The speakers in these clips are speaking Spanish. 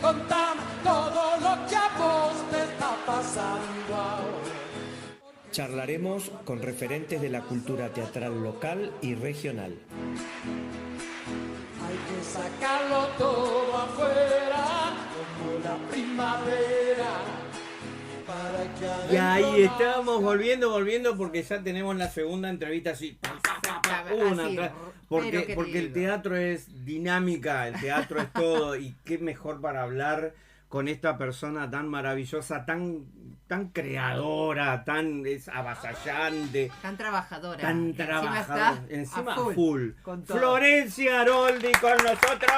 contame todo lo que a vos te está pasando ahora. Charlaremos con referentes de la cultura teatral local y regional. Hay que sacarlo todo afuera, como la primavera. Y ahí estamos volviendo porque ya tenemos la segunda entrevista así. Una atrás. Porque el teatro es dinámica, el teatro es todo. Y qué mejor para hablar con esta persona tan maravillosa, tan creadora, tan avasallante, tan trabajadora. Tan trabajadora. Encima a full. Florencia Aroldi con nosotros.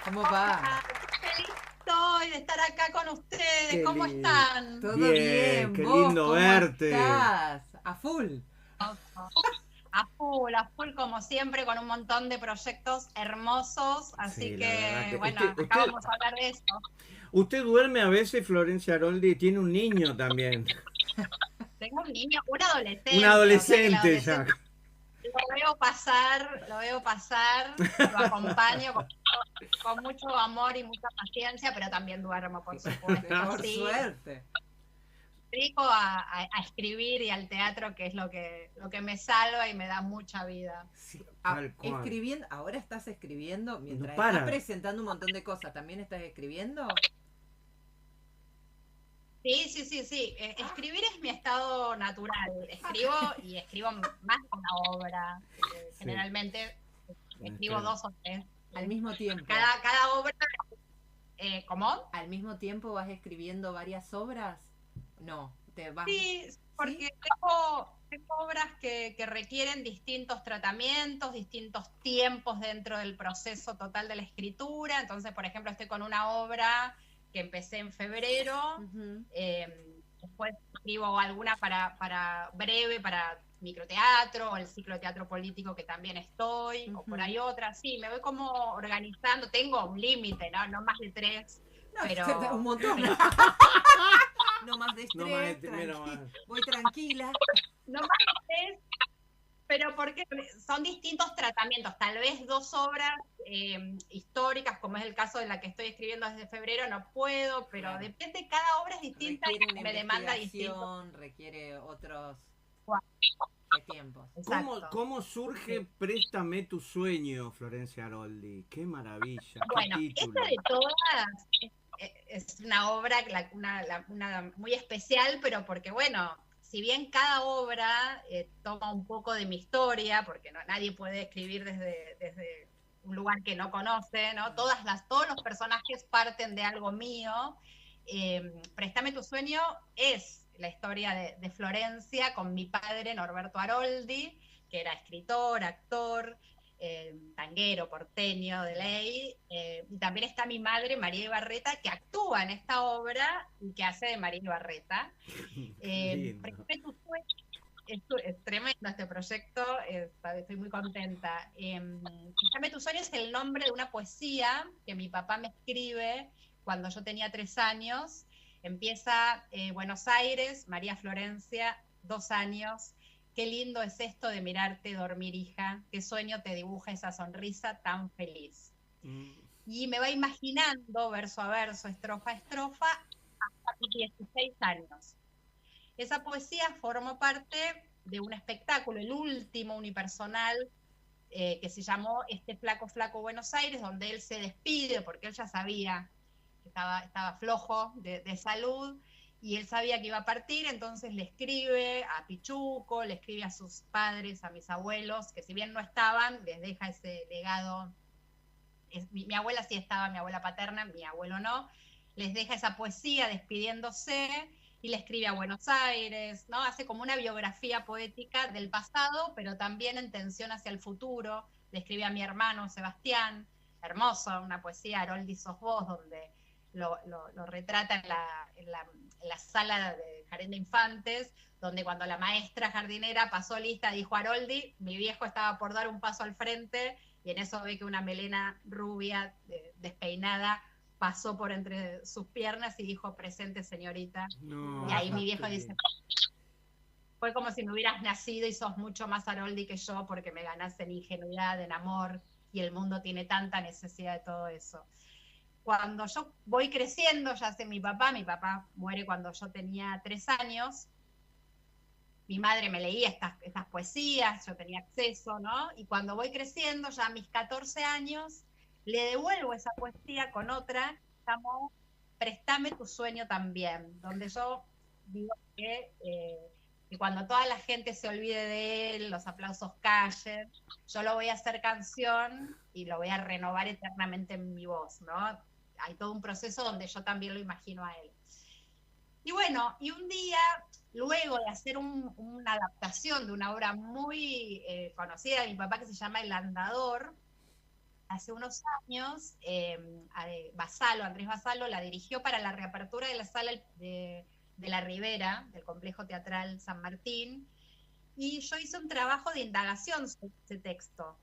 ¿Cómo va? Feliz estoy de estar acá con ustedes. ¿Cómo están? Todo bien. Qué ¿Vos lindo cómo verte. estás? A full. A full como siempre, con un montón de proyectos hermosos, así Sí, que bueno, acá vamos a hablar de eso. Usted duerme a veces, Florencia Aroldi, tiene un niño también. Tengo un niño, un adolescente. Un adolescente o sea, ya. Lo veo pasar, lo acompaño con mucho amor y mucha paciencia, pero también duermo, por supuesto. Por sí. suerte. Dedico a escribir y al teatro, que es lo que me salva y me da mucha vida. Sí, escribiendo, ahora estás escribiendo mientras no estás presentando un montón de cosas. ¿También estás escribiendo? Sí. Escribir es mi estado natural. Escribo más de una obra. Generalmente escribo 2 o 3. Al mismo tiempo. Cada obra. ¿Cómo? ¿Al mismo tiempo vas escribiendo varias obras? No, te vas. Sí, porque ¿sí? tengo obras que requieren distintos tratamientos, distintos tiempos dentro del proceso total de la escritura. Entonces, por ejemplo, estoy con una obra que empecé en febrero. Después escribo alguna para breve, para microteatro, o el ciclo de teatro político que también estoy, o por ahí otra. Sí, me voy como organizando. Tengo un límite, ¿no? Más de 3. No, pero un montón. No más de estrés, voy tranquila. No más de estrés, pero porque son distintos tratamientos. Tal vez 2 obras históricas, como es el caso de la que estoy escribiendo desde febrero, no puedo, pero claro. Depende, cada obra es distinta y me demanda distinto. Requiere otros tiempos. ¿Cómo surge Préstame tu sueño, Florencia Aroldi? ¡Qué maravilla! Bueno, qué esta título. de todas es una obra una muy especial, pero porque, bueno, si bien cada obra toma un poco de mi historia, porque nadie puede escribir desde un lugar que no conoce, ¿no? Todos los personajes parten de algo mío. Préstame tu sueño es la historia de Florencia con mi padre Norberto Aroldi, que era escritor, actor, tanguero, porteño de ley, y también está mi madre María Ibarreta, que actúa en esta obra y que hace de María Ibarreta. Préstame tu sueño. Es tremendo este proyecto, estoy muy contenta. Préstame tu sueño es el nombre de una poesía que mi papá me escribe cuando yo tenía 3 años. Empieza Buenos Aires, María Florencia, 2 años. Qué lindo es esto de mirarte dormir, hija. Qué sueño te dibuja esa sonrisa tan feliz. Y me va imaginando, verso a verso, estrofa a estrofa, hasta mis 16 años. Esa poesía formó parte de un espectáculo, el último unipersonal, que se llamó Este flaco, flaco Buenos Aires, donde él se despide, porque él ya sabía que estaba flojo de salud, y él sabía que iba a partir, entonces le escribe a Pichuco, le escribe a sus padres, a mis abuelos, que si bien no estaban, les deja ese legado. Mi abuela sí estaba, mi abuela paterna, mi abuelo no, les deja esa poesía despidiéndose, y le escribe a Buenos Aires, ¿no? Hace como una biografía poética del pasado, pero también en tensión hacia el futuro. Le escribe a mi hermano Sebastián, hermoso, una poesía, Aroldi sos vos, donde lo retrata en la sala de jardín de infantes, donde cuando la maestra jardinera pasó lista, dijo Aroldi, mi viejo estaba por dar un paso al frente, y en eso ve que una melena rubia, despeinada, pasó por entre sus piernas y dijo, presente señorita. No, y ahí mi viejo dice, fue como si me hubieras nacido y sos mucho más Aroldi que yo, porque me ganás en ingenuidad, en amor, y el mundo tiene tanta necesidad de todo eso. cuando yo voy creciendo, ya sé mi papá muere cuando yo tenía 3 años, mi madre me leía estas poesías, yo tenía acceso, ¿no? Y cuando voy creciendo, ya a mis 14 años, le devuelvo esa poesía con otra, llamo Préstame tu sueño también, donde yo digo que cuando toda la gente se olvide de él, los aplausos callen, yo lo voy a hacer canción y lo voy a renovar eternamente en mi voz, ¿no? Hay todo un proceso donde yo también lo imagino a él. Y bueno, y un día, luego de hacer una adaptación de una obra muy conocida de mi papá que se llama El Andador, hace unos años, Andrés Basalo la dirigió para la reapertura de la sala de la Ribera, del Complejo Teatral San Martín, y yo hice un trabajo de indagación sobre ese texto.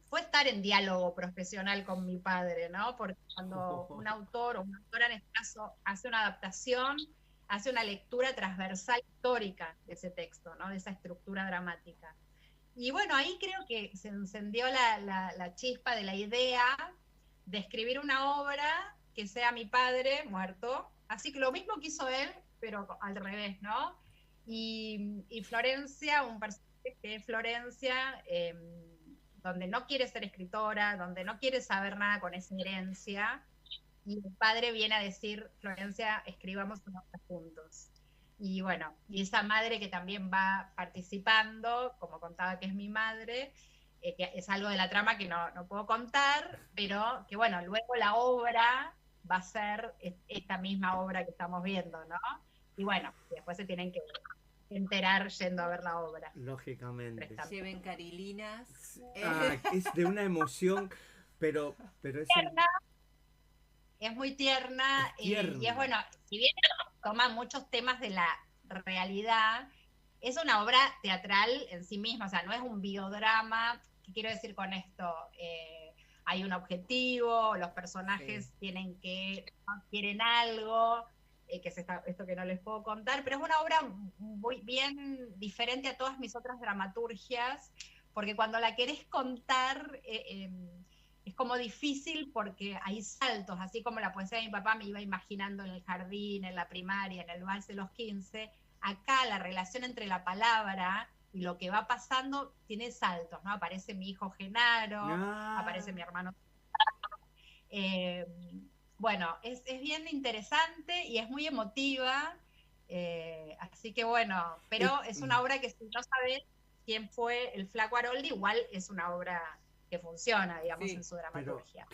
Fue estar en diálogo profesional con mi padre, ¿no? Porque cuando un autor o una autora, en este caso, hace una adaptación, hace una lectura transversal histórica de ese texto, ¿no? De esa estructura dramática. Y bueno, ahí creo que se encendió la chispa de la idea de escribir una obra que sea mi padre muerto, así que lo mismo que hizo él, pero al revés, ¿no? Y Florencia, un personaje que es Florencia, donde no quiere ser escritora, donde no quiere saber nada con esa herencia, y el padre viene a decir, Florencia, escribamos una obra juntos. Y bueno, y esa madre que también va participando, como contaba que es mi madre, que es algo de la trama que no puedo contar, pero que bueno, luego la obra va a ser esta misma obra que estamos viendo, ¿no? Y bueno, después se tienen que enterar yendo a ver la obra. Lógicamente. Lleven carilinas. Es de una emoción, pero es tierna, es muy tierna, y es bueno, si bien toma muchos temas de la realidad, es una obra teatral en sí misma, o sea, no es un biodrama. ¿Qué quiero decir con esto? Hay un objetivo, los personajes quieren algo, que es esto que no les puedo contar, pero es una obra muy bien diferente a todas mis otras dramaturgias, porque cuando la querés contar es como difícil porque hay saltos, así como la poesía de mi papá me iba imaginando en el jardín, en la primaria, en el vals de los 15, acá la relación entre la palabra y lo que va pasando tiene saltos, ¿no? Aparece mi hijo Genaro, aparece mi hermano. Bueno, es bien interesante y es muy emotiva, así que bueno, pero es una obra que si no sabes quién fue el Flaco Aroldi, igual es una obra que funciona, digamos, en su dramaturgia.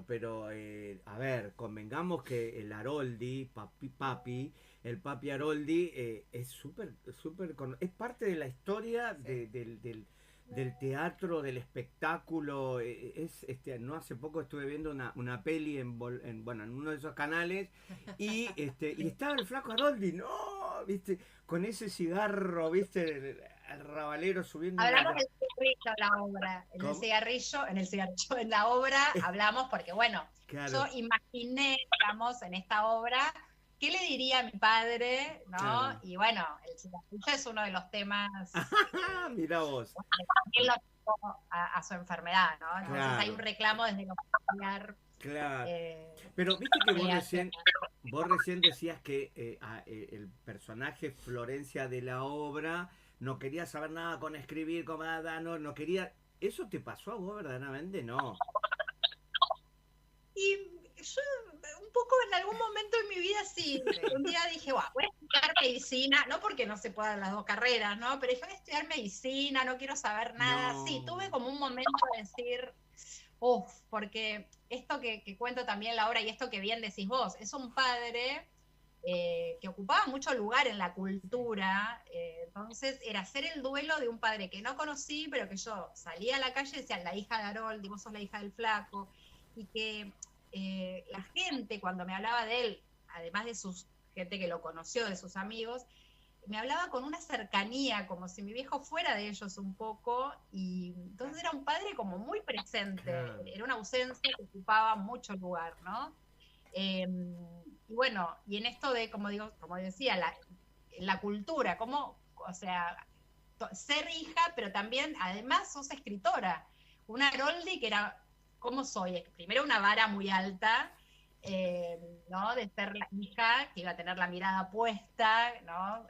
Pero a ver, convengamos que el Aroldi, el Papi Aroldi, es súper, es parte de la historia del teatro, del espectáculo. No hace poco estuve viendo una peli en uno de esos canales y estaba el Flaco Aroldi, ¿no? ¿Viste? Con ese cigarro, ¿viste? El rabalero subiendo. Hablamos del cigarrillo en la obra. En la obra hablamos porque, bueno, claro, yo imaginé, digamos, en esta obra, ¿qué le diría a mi padre? ¿No? Claro. Y bueno, el cigarrillo es uno de los temas. Mirá vos. Él lo llevó a su enfermedad, ¿no? Entonces claro, hay un reclamo desde lo familiar. Claro. Pero viste que vos recién decías que el personaje Florencia de la obra no quería saber nada con escribir, no quería. ¿Eso te pasó a vos verdaderamente? No. Y yo un poco en algún momento de mi vida sí. Un día dije, voy a estudiar medicina, no porque no se puedan las dos carreras, ¿no? Pero dije, voy a estudiar medicina, no quiero saber nada. No. Sí, tuve como un momento de decir, porque esto que cuento también en la obra y esto que bien decís vos, es un padre que ocupaba mucho lugar en la cultura, entonces era hacer el duelo de un padre que no conocí, pero que yo salía a la calle y decía, la hija de Aroldi, vos sos la hija del Flaco, y que la gente cuando me hablaba de él, además de gente que lo conoció, de sus amigos, me hablaba con una cercanía, como si mi viejo fuera de ellos un poco, y entonces era un padre como muy presente, claro, era una ausencia que ocupaba mucho lugar, ¿no? Y bueno, y en esto de, como decía, la cultura, ser hija, pero también, además, sos escritora. Una Aroldi que era cómo soy. Primero una vara muy alta, ¿no? De ser la hija que iba a tener la mirada puesta, ¿no?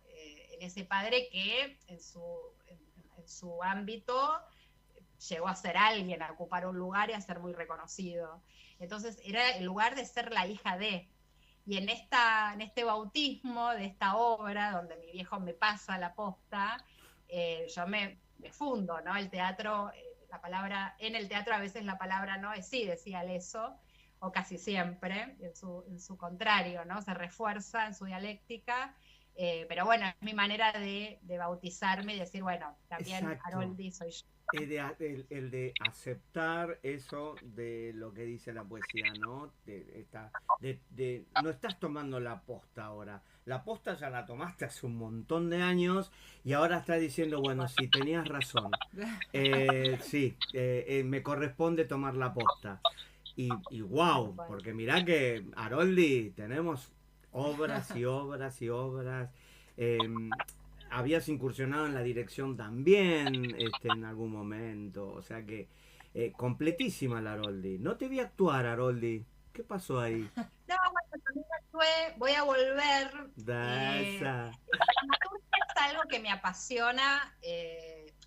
En ese padre que en su ámbito llegó a ser alguien, a ocupar un lugar y a ser muy reconocido. Entonces era el lugar de ser la hija de. Y en este bautismo de esta obra, donde mi viejo me pasa la posta, yo me fundo, ¿no? El teatro, en el teatro a veces la palabra no es sí, decía eso, o casi siempre, en su contrario, ¿no? Se refuerza en su dialéctica, pero bueno, es mi manera de bautizarme y decir, bueno, también Exacto. Haroldi soy yo. El de aceptar eso de lo que dice la poesía, ¿no? No estás tomando la posta ahora. La posta ya la tomaste hace un montón de años y ahora estás diciendo, bueno, sí, tenías razón. Sí, me corresponde tomar la posta. Y wow, porque mirá que, Haroldi, tenemos obras y obras y obras. Habías incursionado en la dirección también en algún momento, o sea que completísima la Haroldi. No te vi actuar, Haroldi. ¿Qué pasó ahí? No, bueno, también actué, voy a volver. La dramaturgia es algo que me apasiona.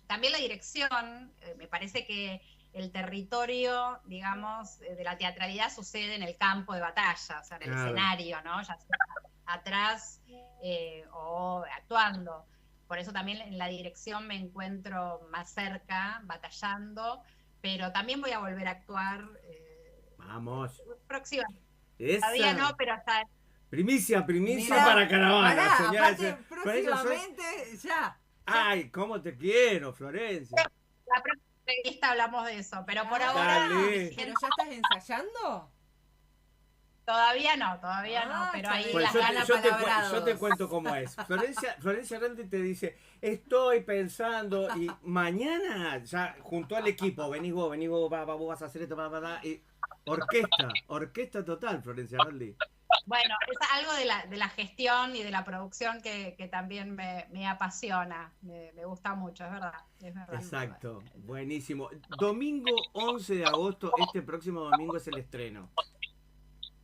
También la dirección, me parece que el territorio, digamos, de la teatralidad sucede en el campo de batalla, o sea, en el escenario, ¿no? Ya sea atrás o actuando. Por eso también en la dirección me encuentro más cerca, batallando, pero también voy a volver a actuar. Vamos. Próximamente. Esa. Todavía no, pero hasta... Primicia Mirá, para Caravana, aparte, próximamente, ya. Ay, cómo te quiero, Florencia. La próxima entrevista hablamos de eso, pero por ahora... ¿Pero ya estás ensayando? Todavía no, pero ahí pues las yo te cuento cómo es. Florencia Arante te dice, estoy pensando, y mañana ya junto al equipo, venís vos, vos vas a hacer esto, y orquesta total, Florencia Arante. Bueno, es algo de la gestión y de la producción que también me apasiona, me gusta mucho, es verdad. Exacto, buenísimo. Domingo 11 de agosto, este próximo domingo es el estreno.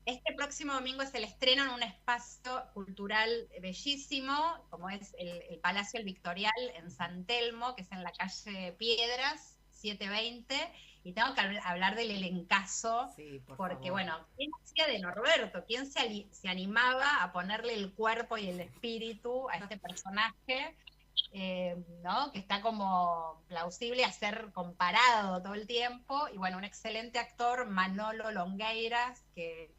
Este próximo domingo es el estreno en un espacio cultural bellísimo, como es el Palacio El Victorial en San Telmo, que es en la calle Piedras, 720, y tengo que hablar del elencazo, porque favor. Bueno, ¿quién hacía de Norberto? ¿Quién se animaba a ponerle el cuerpo y el espíritu a este personaje? ¿No? Que está como plausible a ser comparado todo el tiempo, y bueno, un excelente actor, Manolo Longueiras, que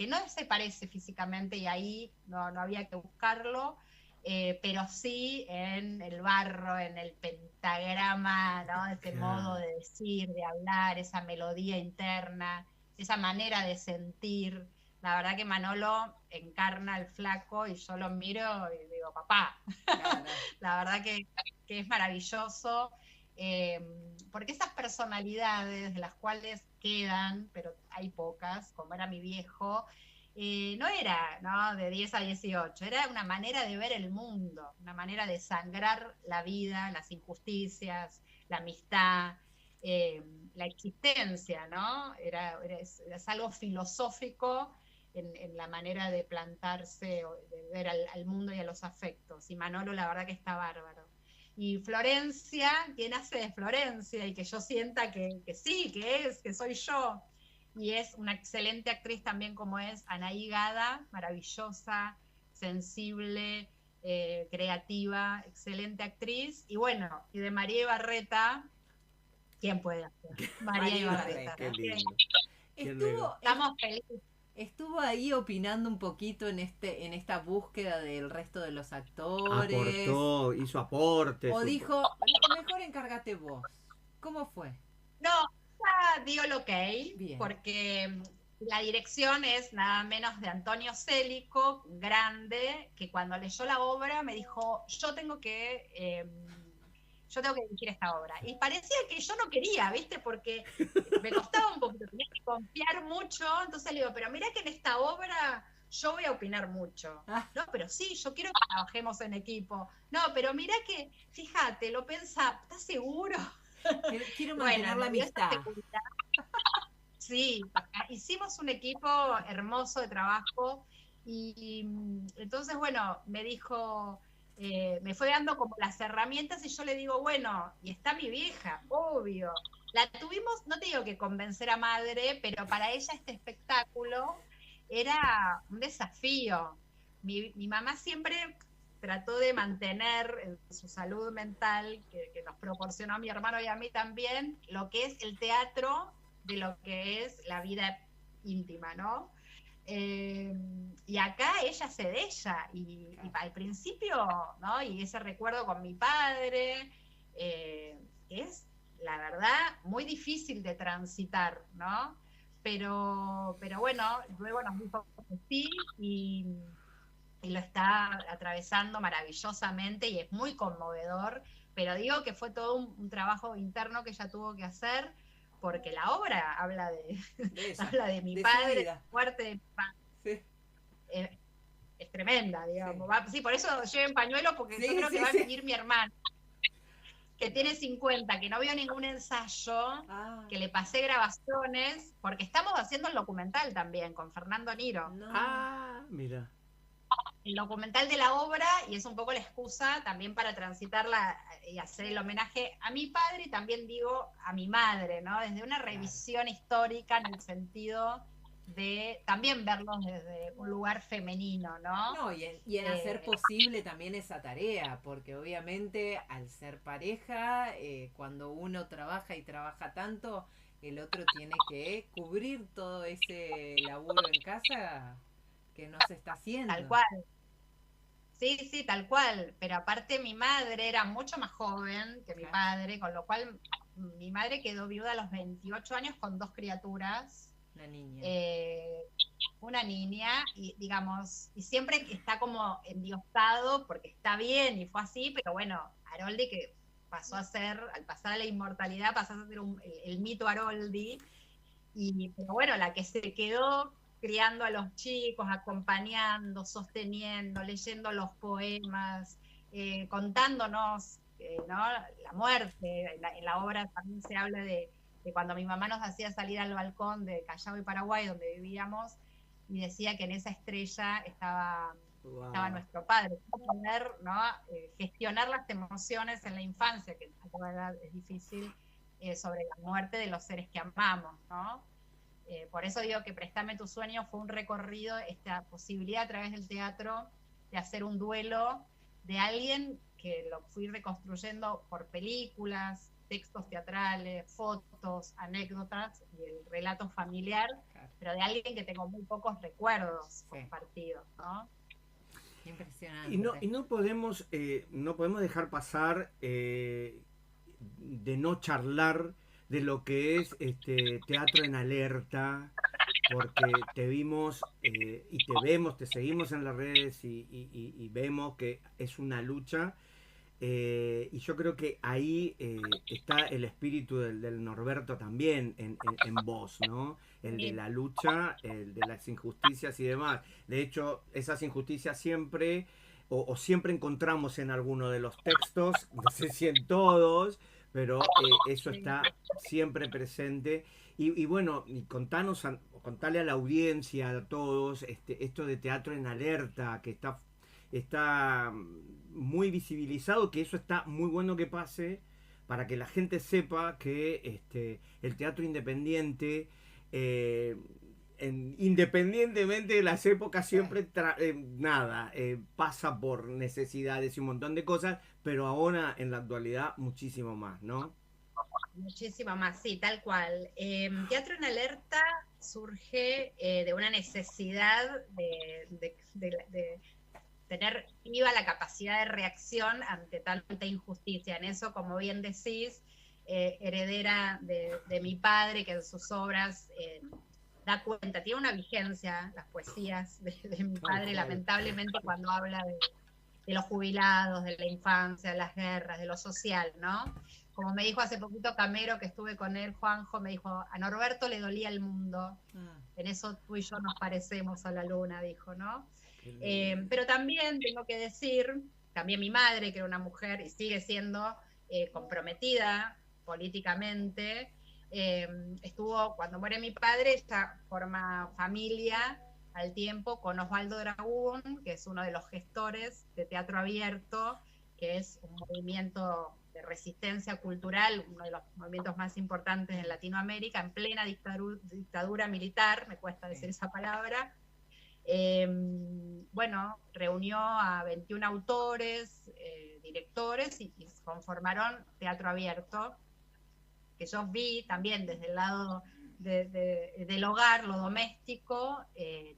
no se parece físicamente y ahí no había que buscarlo, pero sí en el barro, en el pentagrama, ¿no? Ese modo de decir, de hablar, esa melodía interna, esa manera de sentir. La verdad que Manolo encarna al flaco y yo lo miro y digo, papá. Claro. La verdad que es maravilloso. Porque esas personalidades de las cuales quedan, pero hay pocas, como era mi viejo, no era, ¿no?, de 10 a 18, era una manera de ver el mundo, una manera de sangrar la vida, las injusticias, la amistad, la existencia, ¿no? Es algo filosófico en la manera de plantarse, de ver al mundo y a los afectos, y Manolo la verdad que está bárbaro. Y Florencia, ¿quién hace de Florencia? Y que yo sienta que sí, que soy yo. Y es una excelente actriz también como es Anaí Gada, maravillosa, sensible, creativa, excelente actriz. Y bueno, y de María Ibarreta, ¿quién puede hacer? María Ibarreta. Qué lindo. Estamos felices. Estuvo ahí opinando un poquito en esta búsqueda del resto de los actores. Aportó, hizo aportes. O dijo, mejor encárgate vos. ¿Cómo fue? No, ya dio el ok, porque la dirección es nada menos de Antonio Célico, grande, que cuando leyó la obra me dijo, yo tengo que dirigir esta obra. Y parecía que yo no quería, ¿viste? Porque me costaba un poquito, tenía que confiar mucho, entonces le digo, pero mirá que en esta obra yo voy a opinar mucho. No, pero sí, yo quiero que trabajemos en equipo. No, pero mirá que, fíjate, lo pensá, ¿estás seguro? Quiero mantener la amistad. Sí, hicimos un equipo hermoso de trabajo y entonces, bueno, me dijo, me fue dando como las herramientas y yo le digo, bueno, y está mi vieja, obvio. La tuvimos, no te digo que convencer a madre, pero para ella este espectáculo era un desafío. Mi mamá siempre trató de mantener en su salud mental, que nos proporcionó a mi hermano y a mí también, lo que es el teatro de lo que es la vida íntima, ¿no? Y acá ella se de ella, y al principio, ¿no? Y ese recuerdo con mi padre, es, la verdad, muy difícil de transitar, ¿no? Pero bueno, luego nos dijo que sí, y lo está atravesando maravillosamente y es muy conmovedor, pero digo que fue todo un trabajo interno que ella tuvo que hacer, porque la obra habla de ella, habla de mi de su padre, vida. fuerte de mi padre. Sí. Es tremenda, digamos. Sí. Sí, por eso lleven pañuelo, porque Sí, yo creo sí, que va a sí. venir mi hermano, que tiene 50, que no vio ningún ensayo, Ah, que le pasé grabaciones, porque estamos haciendo el documental también con Fernando Niro. no. Ah, mira. El documental de la obra, y es un poco la excusa también para transitarla y hacer el homenaje a mi padre, y también digo a mi madre, ¿no? Desde una revisión histórica, en el sentido de también verlos desde un lugar femenino, ¿no? No, y en hacer posible también esa tarea, porque obviamente al ser pareja, cuando uno trabaja y trabaja tanto, el otro tiene que cubrir todo ese laburo en casa que no se está haciendo. Tal cual. Sí, sí, tal cual. Pero aparte mi madre era mucho más joven que mi Claro. padre, con lo cual mi madre quedó viuda a los 28 años con 2 criaturas. Una niña. Una niña, y digamos, y siempre está como endiosado porque está bien y fue así, pero bueno, Haroldi, que pasó a ser, al pasar a la inmortalidad, pasó a ser el mito Haroldi, pero bueno, la que se quedó criando a los chicos, acompañando, sosteniendo, leyendo los poemas, contándonos, ¿no? La muerte. En la obra también se habla de cuando mi mamá nos hacía salir al balcón de Callao y Paraguay, donde vivíamos, y decía que en esa estrella estaba nuestro padre. Cómo poder, ¿no? Gestionar las emociones en la infancia, que a toda edad es difícil, sobre la muerte de los seres que amamos, ¿no? Por eso digo que Préstame tu sueño fue un recorrido, esta posibilidad a través del teatro de hacer un duelo de alguien que lo fui reconstruyendo por películas, textos teatrales, fotos, anécdotas y el relato familiar, claro, pero de alguien que tengo muy pocos recuerdos compartidos, ¿no? Impresionante. Y no podemos dejar pasar de no charlar de lo que es Teatro en Alerta, porque te vimos y te vemos, te seguimos en las redes y vemos que es una lucha. Y yo creo que ahí está el espíritu del Norberto también en vos, ¿no? El de la lucha, el de las injusticias y demás. De hecho, esas injusticias siempre, o siempre encontramos en alguno de los textos, no sé si en todos, pero eso está siempre presente. Y bueno, y contale a la audiencia, a todos, esto de Teatro en Alerta, que está muy visibilizado, que eso está muy bueno que pase, para que la gente sepa que el teatro independiente, independientemente de las épocas, siempre pasa por necesidades y un montón de cosas, pero ahora en la actualidad muchísimo más, ¿no? Muchísimo más, sí, tal cual. Teatro en Alerta surge de una necesidad de tener viva la capacidad de reacción ante tanta injusticia. En eso, como bien decís, heredera de mi padre, que en sus obras da cuenta, tiene una vigencia, las poesías de mi padre, lamentablemente, cuando habla de los jubilados, de la infancia, de las guerras, de lo social, ¿no? Como me dijo hace poquito Camero, que estuve con él, Juanjo, me dijo, a Norberto le dolía el mundo, en eso tú y yo nos parecemos a la luna, dijo, ¿no? Pero también tengo que decir, también mi madre, que era una mujer y sigue siendo comprometida políticamente, estuvo, cuando muere mi padre, ella forma familia al tiempo con Osvaldo Dragún, que es uno de los gestores de Teatro Abierto, que es un movimiento de resistencia cultural, uno de los movimientos más importantes en Latinoamérica, en plena dictadura militar, me cuesta decir esa palabra. Bueno, reunió a 21 autores, directores, y conformaron Teatro Abierto, que yo vi también desde el lado del hogar, lo doméstico,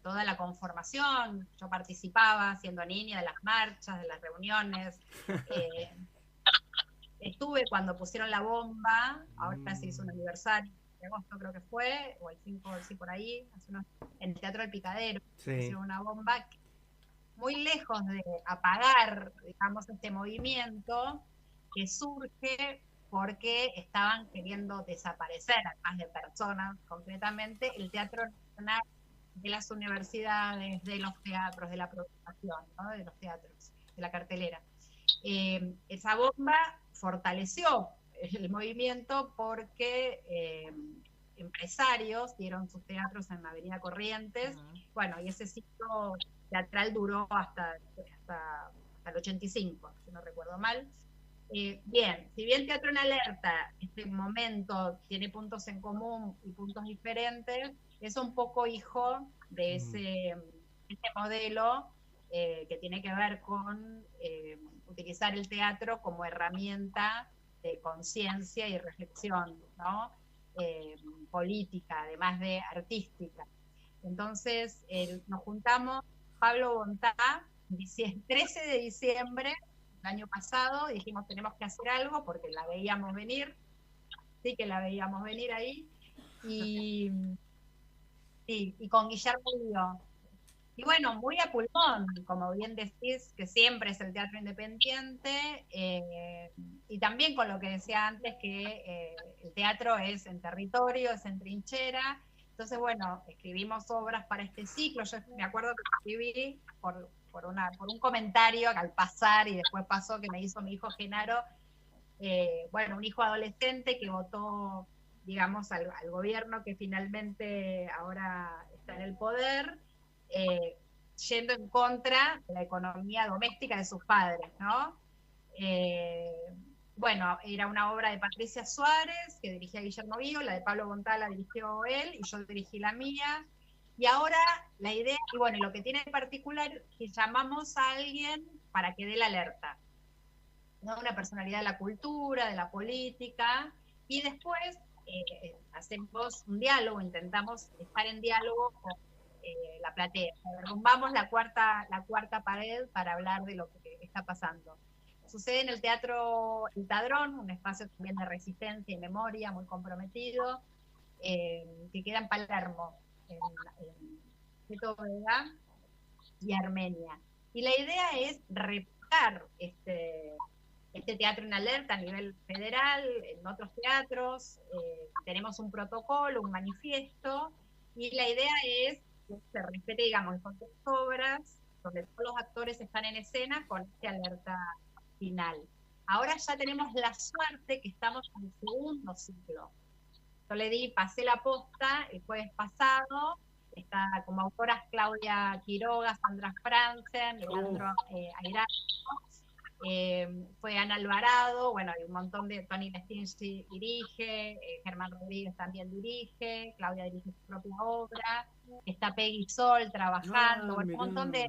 toda la conformación. Yo participaba siendo niña de las marchas, de las reuniones. Estuve cuando pusieron la bomba, ahora se hizo un aniversario, de agosto creo que fue, o el 5, sí, por ahí, en el Teatro del Picadero, pusieron una bomba que, muy lejos de apagar, digamos, este movimiento que surge porque estaban queriendo desaparecer, además de personas, concretamente, el Teatro Nacional, de las universidades, de los teatros, de la programación, ¿no? De los teatros, de la cartelera. Esa bomba fortaleció el movimiento porque empresarios dieron sus teatros en la Avenida Corrientes, bueno, y ese ciclo teatral duró hasta el 85, si no recuerdo mal. Bien, si bien Teatro en Alerta, este momento tiene puntos en común y puntos diferentes, es un poco hijo de ese modelo que tiene que ver con utilizar el teatro como herramienta de conciencia y reflexión, ¿no? Política, además de artística. Entonces, nos juntamos, Pablo Bontá, 13 de diciembre del año pasado, dijimos tenemos que hacer algo porque la veíamos venir, sí que la veíamos venir ahí, y con Guillermo Guío. Y bueno, muy a pulmón, como bien decís, que siempre es el teatro independiente, y también con lo que decía antes, que el teatro es en territorio, es en trinchera. Entonces, bueno, escribimos obras para este ciclo. Yo me acuerdo que escribí por un comentario al pasar, y después pasó que me hizo mi hijo Genaro, bueno, un hijo adolescente que votó, digamos, al gobierno que finalmente ahora está en el poder, yendo en contra de la economía doméstica de sus padres, ¿no? Bueno, era una obra de Patricia Suárez, que dirigía Guillermo Guío, la de Pablo Bontá la dirigió él, y yo dirigí la mía. Y ahora la idea, y bueno, lo que tiene de particular, que llamamos a alguien para que dé la alerta, ¿no? Una personalidad de la cultura, de la política, y después hacemos un diálogo, intentamos estar en diálogo con la platea. Derrumbamos la cuarta pared para hablar de lo que está pasando. Sucede en el Teatro El Tadrón, un espacio también de resistencia y memoria muy comprometido, que queda en Palermo, en Quito, Vega y Armenia. Y la idea es replicar este teatro en alerta a nivel federal, en otros teatros. Tenemos un protocolo, un manifiesto, y la idea es que se respete, digamos, con sus obras, donde todos los actores están en escena con esta alerta final. Ahora ya tenemos la suerte que estamos en el segundo ciclo. Yo pasé la posta el jueves pasado, está como autoras Claudia Quiroga, Sandra Franzen, Leandro Airano, fue Ana Alvarado, bueno, hay un montón de, Tony Lestinchi dirige, Germán Rodríguez también dirige, Claudia dirige su propia obra, está Peggy Sol trabajando, un montón de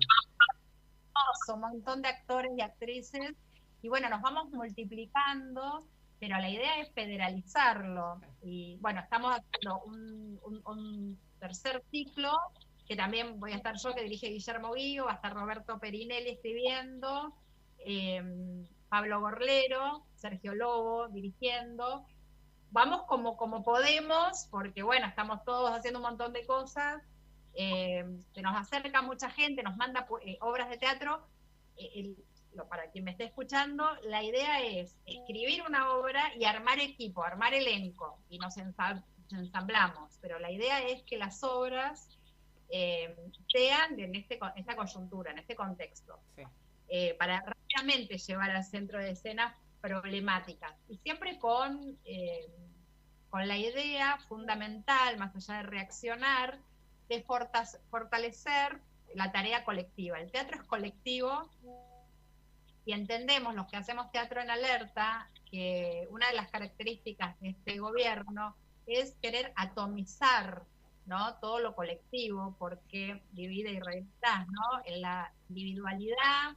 actores y actrices, y bueno, nos vamos multiplicando, pero la idea es federalizarlo. Y bueno, estamos haciendo un tercer ciclo, que también voy a estar yo, que dirige Guillermo Guío, va a estar Roberto Perinelli escribiendo, Pablo Gorlero, Sergio Lobo dirigiendo. Vamos como podemos, porque bueno, estamos todos haciendo un montón de cosas, se nos acerca mucha gente, nos manda obras de teatro. Para quien me esté escuchando, la idea es escribir una obra y armar equipo, armar elenco, y nos ensamblamos, pero la idea es que las obras sean en esta coyuntura, en este contexto, sí. Para rápidamente llevar al centro de escenas problemáticas, y siempre con con la idea fundamental, más allá de reaccionar, de fortalecer la tarea colectiva. El teatro es colectivo y entendemos los que hacemos teatro en alerta que una de las características de este gobierno es querer atomizar, ¿no?, todo lo colectivo, porque divide y revienta, ¿no? En la individualidad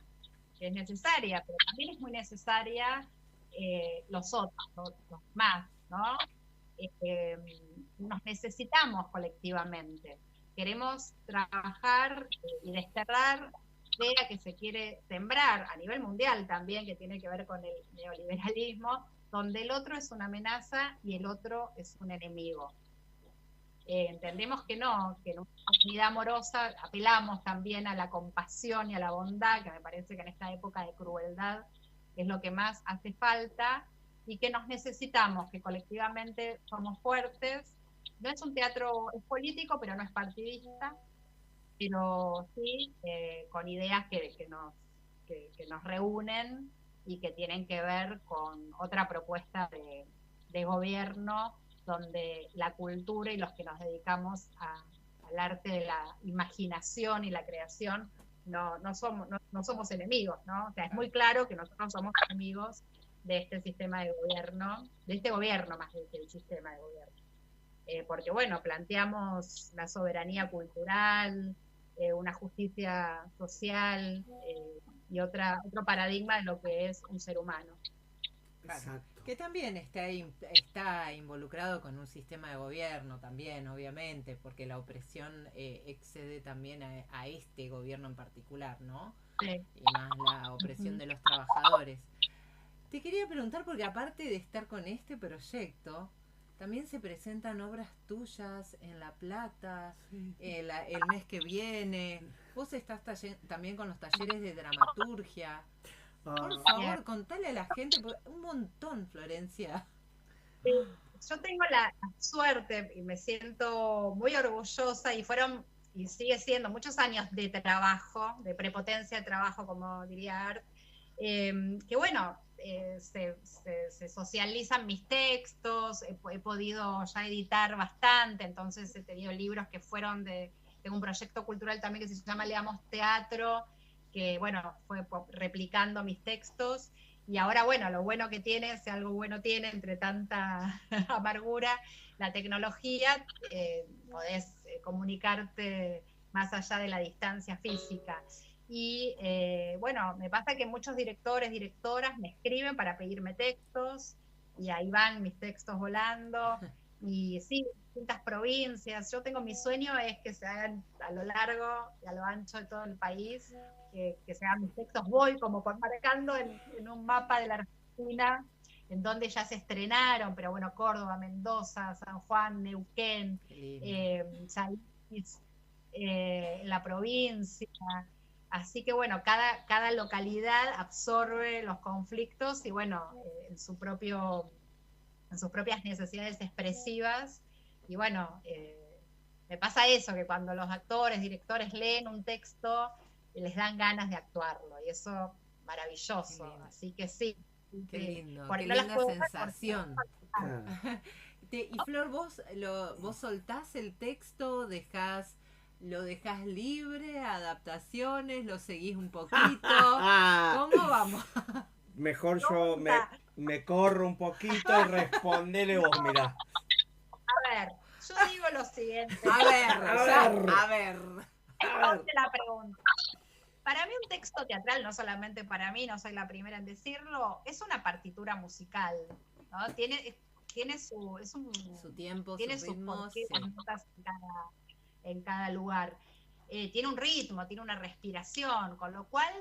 es necesaria, pero también es muy necesaria los otros, los más, ¿no? Nos necesitamos colectivamente. Queremos trabajar y desterrar la idea que se quiere sembrar a nivel mundial también, que tiene que ver con el neoliberalismo, donde el otro es una amenaza y el otro es un enemigo. Entendemos que no, que en una comunidad amorosa apelamos también a la compasión y a la bondad, que me parece que en esta época de crueldad es lo que más hace falta, y que nos necesitamos, que colectivamente somos fuertes. No es un teatro, es político, pero no es partidista, pero sí con ideas que nos reúnen y que tienen que ver con otra propuesta de gobierno, donde la cultura y los que nos dedicamos al arte de la imaginación y la creación no somos enemigos, ¿no? O sea, es muy claro que nosotros somos enemigos de este sistema de gobierno, de este gobierno más que del sistema de gobierno. Porque, bueno, planteamos la soberanía cultural, una justicia social y otro paradigma de lo que es un ser humano. Exacto. Que también está involucrado con un sistema de gobierno también, obviamente, porque la opresión excede también a este gobierno en particular, ¿no? Sí. Y más la opresión de los trabajadores. Te quería preguntar, porque aparte de estar con este proyecto, también se presentan obras tuyas en La Plata, el mes que viene. Vos estás también con los talleres de dramaturgia. Por favor, contale a la gente, un montón, Florencia. Sí, yo tengo la suerte y me siento muy orgullosa, y sigue siendo muchos años de trabajo, de prepotencia de trabajo, como diría Art, que bueno, se socializan mis textos, he podido ya editar bastante, entonces he tenido libros que fueron tengo un proyecto cultural también que se llama Leamos Teatro, que bueno, fue replicando mis textos, y ahora bueno, lo bueno que tiene, si algo bueno tiene entre tanta amargura, la tecnología, podés comunicarte más allá de la distancia física. Y bueno, me pasa que muchos directores, directoras me escriben para pedirme textos, y ahí van mis textos volando, y sí, distintas provincias. Yo tengo, mi sueño es que se hagan a lo largo y a lo ancho de todo el país, que se hagan mis textos. Voy como marcando en un mapa de la Argentina, en donde ya se estrenaron, pero bueno, Córdoba, Mendoza, San Juan, Neuquén, San Luis, la provincia. Así que bueno, cada localidad absorbe los conflictos y bueno, en sus propias necesidades expresivas. Y bueno, me pasa eso, que cuando los actores, directores leen un texto, les dan ganas de actuarlo, y eso maravilloso. Así que sí. Qué lindo, porque qué no linda las puedo sensación. Y Flor, vos soltás el texto, lo dejás libre, adaptaciones, lo seguís un poquito. ¿Cómo vamos? Mejor yo me corro un poquito y respondele vos, mirá. A ver, yo digo lo siguiente. A ver. Responde la pregunta. Para mí un texto teatral, no solamente para mí, no soy la primera en decirlo, es una partitura musical, ¿no? Tiene su tiempo, tiene su sus ritmo, porqués, las notas en cada lugar. Tiene un ritmo, tiene una respiración, con lo cual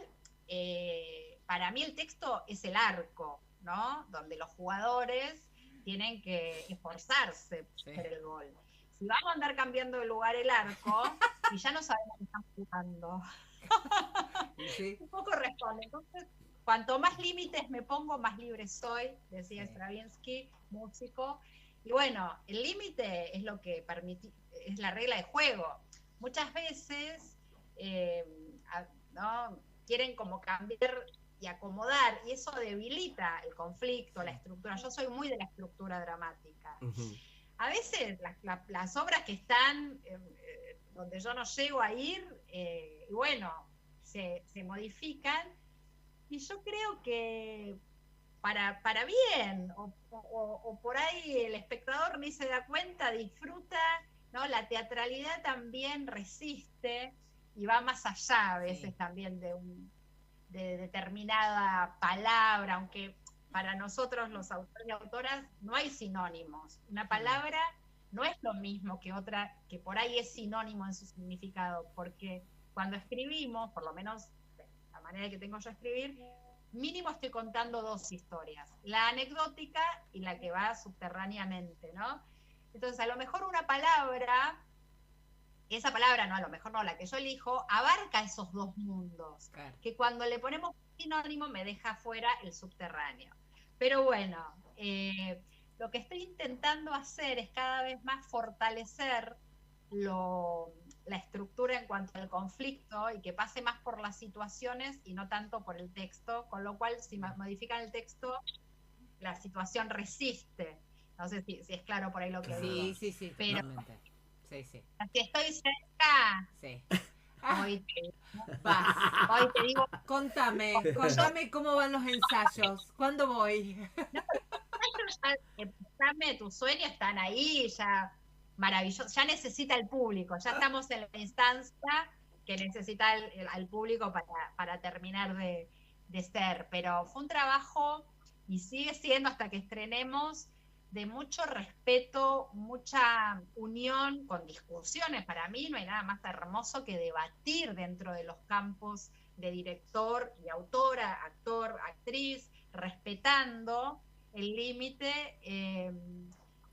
para mí el texto es el arco, ¿no? Donde los jugadores tienen que esforzarse por el gol. Si vamos a andar cambiando de lugar el arco, y ya no sabemos qué están jugando. Sí. Un poco responde. Entonces, cuanto más límites me pongo, más libre soy, decía Stravinsky, músico. Y bueno, el límite es lo que es la regla de juego. Muchas veces ¿no? quieren como cambiar y acomodar, y eso debilita el conflicto, la estructura. Yo soy muy de la estructura dramática. A veces las obras que están donde yo no llego a ir, y bueno, se modifican, y yo creo que para bien, o por ahí el espectador ni se da cuenta, disfruta, ¿no? La teatralidad también resiste y va más allá a veces también de determinada palabra, aunque para nosotros los autores y autoras no hay sinónimos. Una palabra no es lo mismo que otra, que por ahí es sinónimo en su significado, porque cuando escribimos, por lo menos la manera que tengo yo de escribir, mínimo estoy contando dos historias, la anecdótica y la que va subterráneamente, ¿no? Entonces, a lo mejor una palabra, esa palabra, no, a lo mejor no, la que yo elijo, abarca esos dos mundos, que cuando le ponemos sinónimo me deja fuera el subterráneo. Pero bueno, lo que estoy intentando hacer es cada vez más fortalecer la estructura en cuanto al conflicto y que pase más por las situaciones y no tanto por el texto, con lo cual si modifican el texto, la situación resiste. No sé si es claro por ahí lo que digo. Sí, pero totalmente. Sí. si estoy cerca, Sí. Hoy te digo, Contame cómo van los ensayos, ¿cuándo voy? Dame tu sueño, están ahí, ya maravilloso, ya necesita el público, ya estamos en la instancia que necesita al público para terminar de ser, pero fue un trabajo y sigue siendo hasta que estrenemos de mucho respeto, mucha unión, con discusiones. Para mí no hay nada más hermoso que debatir dentro de los campos de director y autora, actor, actriz, respetando el límite,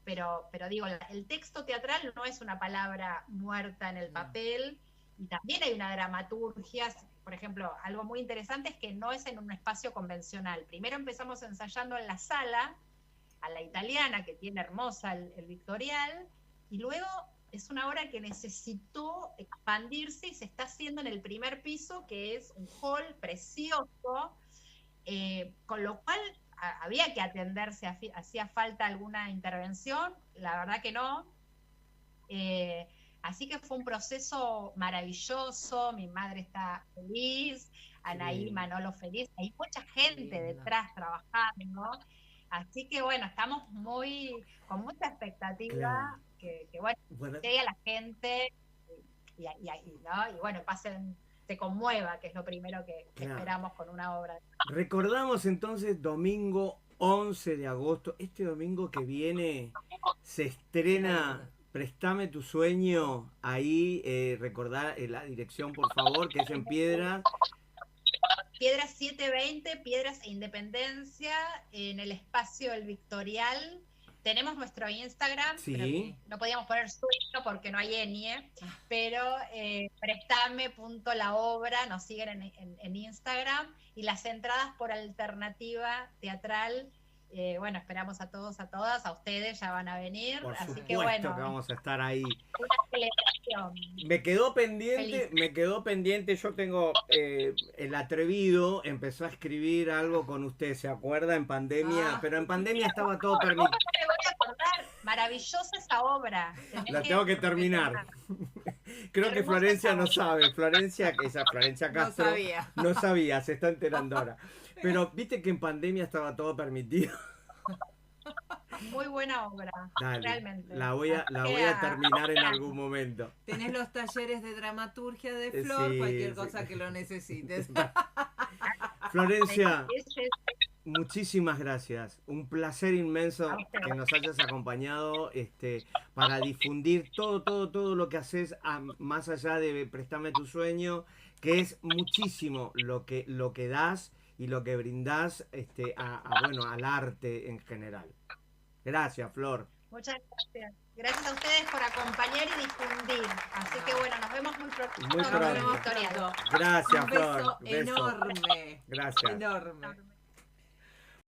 pero digo, el texto teatral no es una palabra muerta en el papel, y también hay una dramaturgia. Por ejemplo, algo muy interesante es que no es en un espacio convencional. Primero empezamos ensayando en la sala, a la italiana, que tiene hermosa el Victorial, y luego es una obra que necesitó expandirse y se está haciendo en el primer piso, que es un hall precioso, con lo cual había que atenderse, hacía falta alguna intervención, la verdad que no. Así que fue un proceso maravilloso, mi madre está feliz, Anaí, Manolo feliz, hay mucha gente detrás trabajando, ¿no? Así que bueno, estamos con mucha expectativa, que bueno, llegue a la gente ¿no? Y bueno, se conmueva, que es lo primero que esperamos con una obra. Recordamos entonces domingo 11 de agosto, este domingo que viene se estrena Préstame tu sueño, ahí recordar la dirección por favor, que es en Piedras 720, Piedras e Independencia, en el espacio El Victorial. Tenemos nuestro Instagram, pero no podíamos poner sueño porque no hay ñ, pero prestame.laobra, nos siguen en Instagram, y las entradas por Alternativa Teatral, bueno, esperamos a todos, a todas, a ustedes ya van a venir, por así supuesto que bueno, que vamos a estar ahí. Una celebración. Me quedó pendiente, yo tengo El Atrevido, empezó a escribir algo con usted, ¿se acuerda? En pandemia, pero en pandemia estaba todo permitido. Me voy a acordar, maravillosa esa obra. La tengo que terminar. Creo que Florencia no sabe, Florencia Castro no sabía, se está enterando ahora. Pero viste que en pandemia estaba todo permitido. Muy buena obra, dale, realmente. La voy a terminar en algún momento. Tenés los talleres de dramaturgia de Flor, cualquier cosa que lo necesites. Florencia, muchísimas gracias. Un placer inmenso que nos hayas acompañado para difundir todo lo que haces más allá de Préstame tu sueño, que es muchísimo lo que das y lo que brindás al arte en general. Gracias, Flor. Muchas gracias. Gracias a ustedes por acompañar y difundir. Así que bueno, nos vemos muy pronto. Muy pronto. Victorial. Gracias, Un Flor. beso enorme. Gracias. Enorme.